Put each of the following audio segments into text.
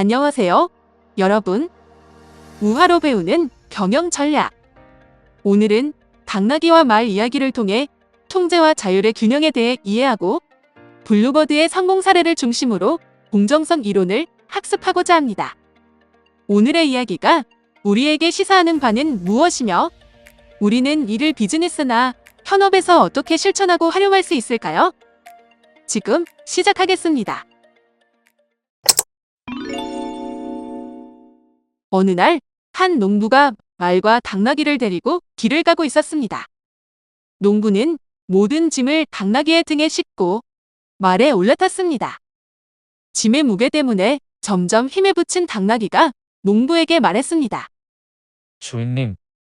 안녕하세요, 여러분. 우화로 배우는 경영 전략. 오늘은 당나귀와 말 이야기를 통해 통제와 자율의 균형에 대해 이해하고 블루버드의 성공 사례를 중심으로 공정성 이론을 학습하고자 합니다. 오늘의 이야기가 우리에게 시사하는 바는 무엇이며 우리는 이를 비즈니스나 현업에서 어떻게 실천하고 활용할 수 있을까요? 지금 시작하겠습니다. 어느 날, 한 농부가 말과 당나귀를 데리고 길을 가고 있었습니다. 농부는 모든 짐을 당나귀의 등에 싣고 말에 올라탔습니다. 짐의 무게 때문에 점점 힘에 부친 당나귀가 농부에게 말했습니다. 주인님,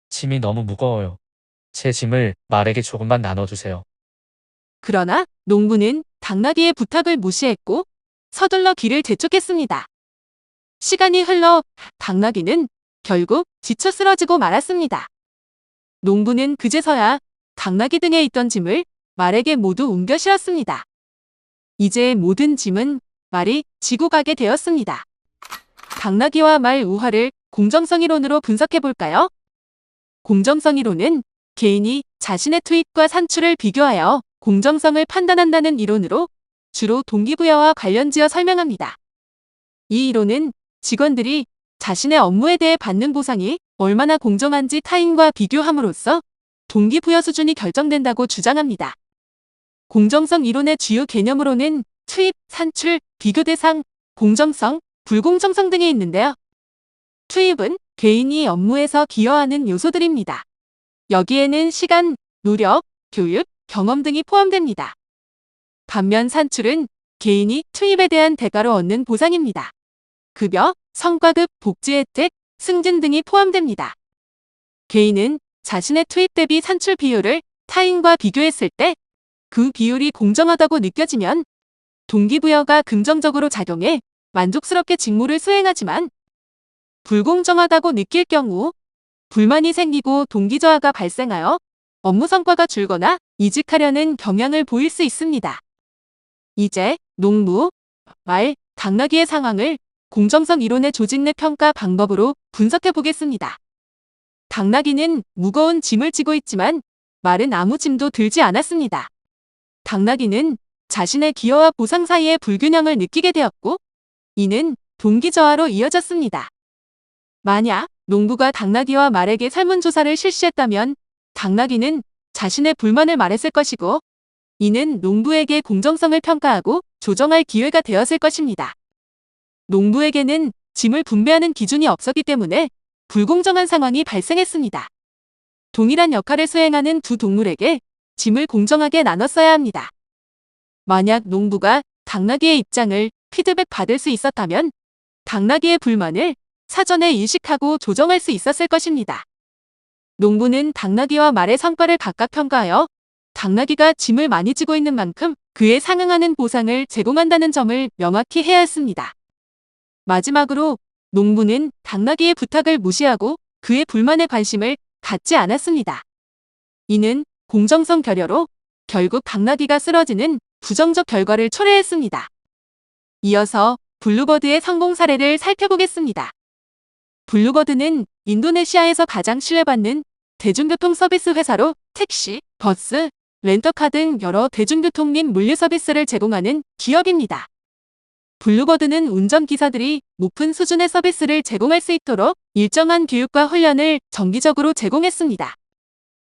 짐이 너무 무거워요. 제 짐을 말에게 조금만 나눠주세요. 그러나 농부는 당나귀의 부탁을 무시했고 서둘러 길을 재촉했습니다. 시간이 흘러 당나귀는 결국 지쳐 쓰러지고 말았습니다. 농부는 그제서야 당나귀 등에 있던 짐을 말에게 모두 옮겨 실었습니다. 이제 모든 짐은 말이 지고 가게 되었습니다. 당나귀와 말 우화를 공정성 이론으로 분석해 볼까요? 공정성 이론은 개인이 자신의 투입과 산출을 비교하여 공정성을 판단한다는 이론으로 주로 동기부여와 관련지어 설명합니다. 이 이론은 직원들이 자신의 업무에 대해 받는 보상이 얼마나 공정한지 타인과 비교함으로써 동기부여 수준이 결정된다고 주장합니다. 공정성 이론의 주요 개념으로는 투입, 산출, 비교 대상, 공정성, 불공정성 등이 있는데요. 투입은 개인이 업무에서 기여하는 요소들입니다. 여기에는 시간, 노력, 교육, 경험 등이 포함됩니다. 반면 산출은 개인이 투입에 대한 대가로 얻는 보상입니다. 급여, 성과급, 복지 혜택, 승진 등이 포함됩니다. 개인은 자신의 투입 대비 산출 비율을 타인과 비교했을 때 그 비율이 공정하다고 느껴지면 동기부여가 긍정적으로 작용해 만족스럽게 직무를 수행하지만 불공정하다고 느낄 경우 불만이 생기고 동기저하가 발생하여 업무 성과가 줄거나 이직하려는 경향을 보일 수 있습니다. 이제 농부, 말, 당나귀의 상황을 공정성 이론의 조직 내 평가 방법으로 분석해 보겠습니다. 당나귀는 무거운 짐을 지고 있지만 말은 아무 짐도 들지 않았습니다. 당나귀는 자신의 기여와 보상 사이의 불균형을 느끼게 되었고 이는 동기저하로 이어졌습니다. 만약 농부가 당나귀와 말에게 설문조사를 실시했다면 당나귀는 자신의 불만을 말했을 것이고 이는 농부에게 공정성을 평가하고 조정할 기회가 되었을 것입니다. 농부에게는 짐을 분배하는 기준이 없었기 때문에 불공정한 상황이 발생했습니다. 동일한 역할을 수행하는 두 동물에게 짐을 공정하게 나눴어야 합니다. 만약 농부가 당나귀의 입장을 피드백 받을 수 있었다면 당나귀의 불만을 사전에 인식하고 조정할 수 있었을 것입니다. 농부는 당나귀와 말의 성과를 각각 평가하여 당나귀가 짐을 많이 지고 있는 만큼 그에 상응하는 보상을 제공한다는 점을 명확히 해야 했습니다. 마지막으로 농부는 당나귀의 부탁을 무시하고 그의 불만에 관심을 갖지 않았습니다. 이는 공정성 결여로 결국 당나귀가 쓰러지는 부정적 결과를 초래했습니다. 이어서 블루버드의 성공 사례를 살펴보겠습니다. 블루버드는 인도네시아에서 가장 신뢰받는 대중교통 서비스 회사로 택시, 버스, 렌터카 등 여러 대중교통 및 물류 서비스를 제공하는 기업입니다. 블루버드는 운전기사들이 높은 수준의 서비스를 제공할 수 있도록 일정한 교육과 훈련을 정기적으로 제공했습니다.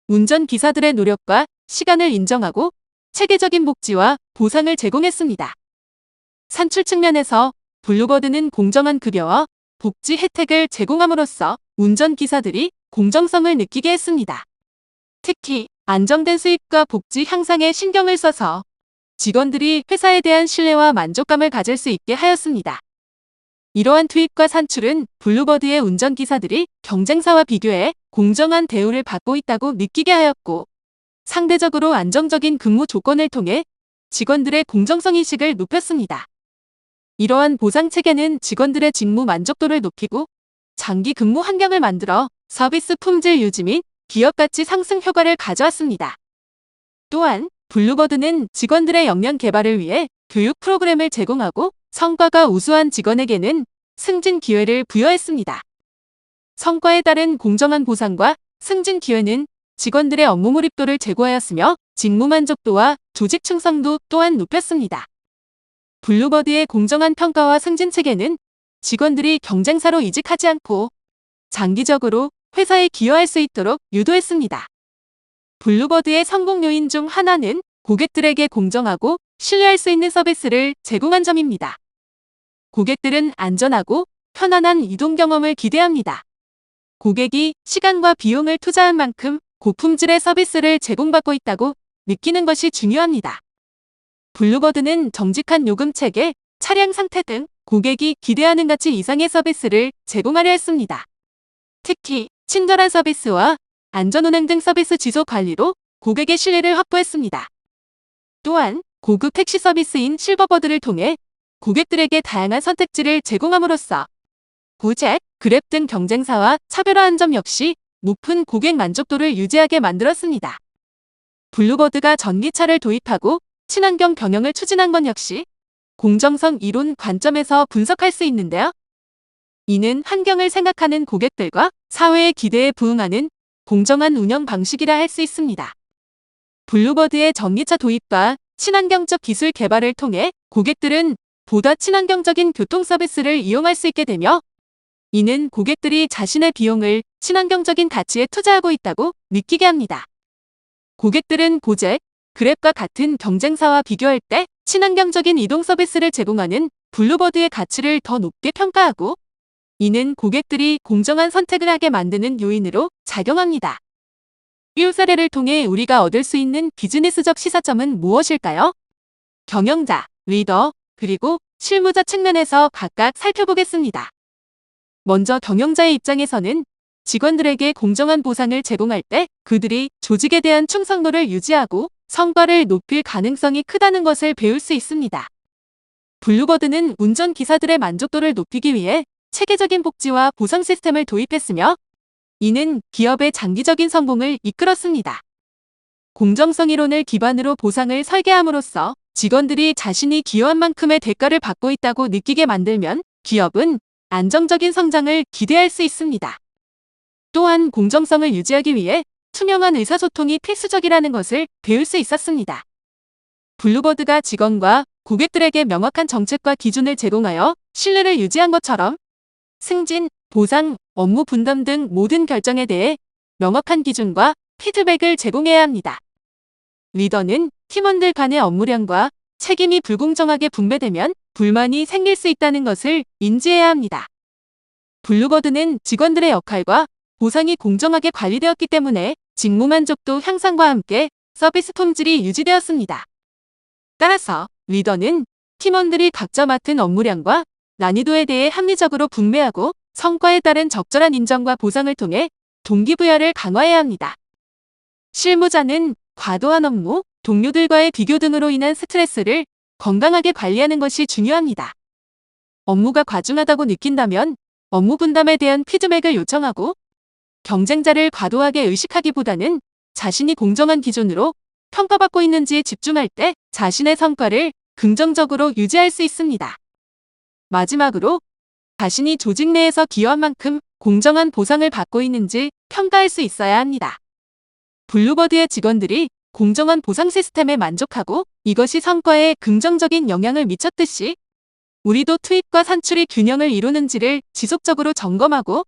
운전기사들의 노력과 시간을 인정하고 체계적인 복지와 보상을 제공했습니다. 산출 측면에서 블루버드는 공정한 급여와 복지 혜택을 제공함으로써 운전기사들이 공정성을 느끼게 했습니다. 특히 안정된 수입과 복지 향상에 신경을 써서 직원들이 회사에 대한 신뢰와 만족감을 가질 수 있게 하였습니다. 이러한 투입과 산출은 블루버드의 운전기사들이 경쟁사와 비교해 공정한 대우를 받고 있다고 느끼게 하였고 상대적으로 안정적인 근무 조건을 통해 직원들의 공정성인식을 높였습니다. 이러한 보상체계는 직원들의 직무 만족도를 높이고 장기 근무 환경을 만들어 서비스 품질 유지 및 기업 가치 상승 효과를 가져왔습니다. 또한 블루버드는 직원들의 역량 개발을 위해 교육 프로그램을 제공하고 성과가 우수한 직원에게는 승진 기회를 부여했습니다. 성과에 따른 공정한 보상과 승진 기회는 직원들의 업무 몰입도를 제고하였으며 직무 만족도와 조직 충성도 또한 높였습니다. 블루버드의 공정한 평가와 승진 체계는 직원들이 경쟁사로 이직하지 않고 장기적으로 회사에 기여할 수 있도록 유도했습니다. 블루버드의 성공 요인 중 하나는 고객들에게 공정하고 신뢰할 수 있는 서비스를 제공한 점입니다. 고객들은 안전하고 편안한 이동 경험을 기대합니다. 고객이 시간과 비용을 투자한 만큼 고품질의 서비스를 제공받고 있다고 느끼는 것이 중요합니다. 블루버드는 정직한 요금 체계, 차량 상태 등 고객이 기대하는 가치 이상의 서비스를 제공하려 했습니다. 특히 친절한 서비스와 안전운행 등 서비스 지속 관리로 고객의 신뢰를 확보했습니다. 또한 고급 택시 서비스인 실버버드를 통해 고객들에게 다양한 선택지를 제공함으로써 고잭, 그랩 등 경쟁사와 차별화한 점 역시 높은 고객 만족도를 유지하게 만들었습니다. 블루버드가 전기차를 도입하고 친환경 경영을 추진한 건 역시 공정성 이론 관점에서 분석할 수 있는데요. 이는 환경을 생각하는 고객들과 사회의 기대에 부응하는 공정한 운영 방식이라 할 수 있습니다. 블루버드의 전기차 도입과 친환경적 기술 개발을 통해 고객들은 보다 친환경적인 교통 서비스를 이용할 수 있게 되며 이는 고객들이 자신의 비용을 친환경적인 가치에 투자하고 있다고 느끼게 합니다. 고객들은 고잭, 그랩과 같은 경쟁사와 비교할 때 친환경적인 이동 서비스를 제공하는 블루버드의 가치를 더 높게 평가하고 이는 고객들이 공정한 선택을 하게 만드는 요인으로 작용합니다. 이 사례를 통해 우리가 얻을 수 있는 비즈니스적 시사점은 무엇일까요? 경영자, 리더, 그리고 실무자 측면에서 각각 살펴보겠습니다. 먼저 경영자의 입장에서는 직원들에게 공정한 보상을 제공할 때 그들이 조직에 대한 충성도를 유지하고 성과를 높일 가능성이 크다는 것을 배울 수 있습니다. 블루버드는 운전기사들의 만족도를 높이기 위해 체계적인 복지와 보상 시스템을 도입했으며 이는 기업의 장기적인 성공을 이끌었습니다. 공정성 이론을 기반으로 보상을 설계함으로써 직원들이 자신이 기여한 만큼의 대가를 받고 있다고 느끼게 만들면 기업은 안정적인 성장을 기대할 수 있습니다. 또한 공정성을 유지하기 위해 투명한 의사소통이 필수적이라는 것을 배울 수 있었습니다. 블루버드가 직원과 고객들에게 명확한 정책과 기준을 제공하여 신뢰를 유지한 것처럼 승진, 보상, 업무 분담 등 모든 결정에 대해 명확한 기준과 피드백을 제공해야 합니다. 리더는 팀원들 간의 업무량과 책임이 불공정하게 분배되면 불만이 생길 수 있다는 것을 인지해야 합니다. 블루버드는 직원들의 역할과 보상이 공정하게 관리되었기 때문에 직무 만족도 향상과 함께 서비스 품질이 유지되었습니다. 따라서 리더는 팀원들이 각자 맡은 업무량과 난이도에 대해 합리적으로 분배하고 성과에 따른 적절한 인정과 보상을 통해 동기부여를 강화해야 합니다. 실무자는 과도한 업무, 동료들과의 비교 등으로 인한 스트레스를 건강하게 관리하는 것이 중요합니다. 업무가 과중하다고 느낀다면 업무 분담에 대한 피드백을 요청하고 경쟁자를 과도하게 의식하기보다는 자신이 공정한 기준으로 평가받고 있는지에 집중할 때 자신의 성과를 긍정적으로 유지할 수 있습니다. 마지막으로 자신이 조직 내에서 기여한 만큼 공정한 보상을 받고 있는지 평가할 수 있어야 합니다. 블루버드의 직원들이 공정한 보상 시스템에 만족하고 이것이 성과에 긍정적인 영향을 미쳤듯이 우리도 투입과 산출이 균형을 이루는지를 지속적으로 점검하고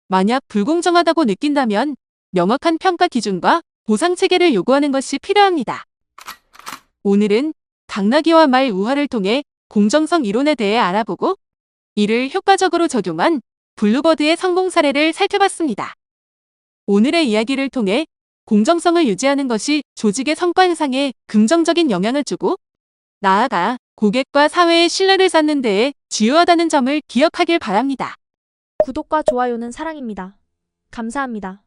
만약 불공정하다고 느낀다면 명확한 평가 기준과 보상 체계를 요구하는 것이 필요합니다. 오늘은 당나귀와 말 우화를 통해 공정성 이론에 대해 알아보고 이를 효과적으로 적용한 블루버드의 성공 사례를 살펴봤습니다. 오늘의 이야기를 통해 공정성을 유지하는 것이 조직의 성과 향상에 긍정적인 영향을 주고 나아가 고객과 사회의 신뢰를 쌓는 데에 주요하다는 점을 기억하길 바랍니다. 구독과 좋아요는 사랑입니다. 감사합니다.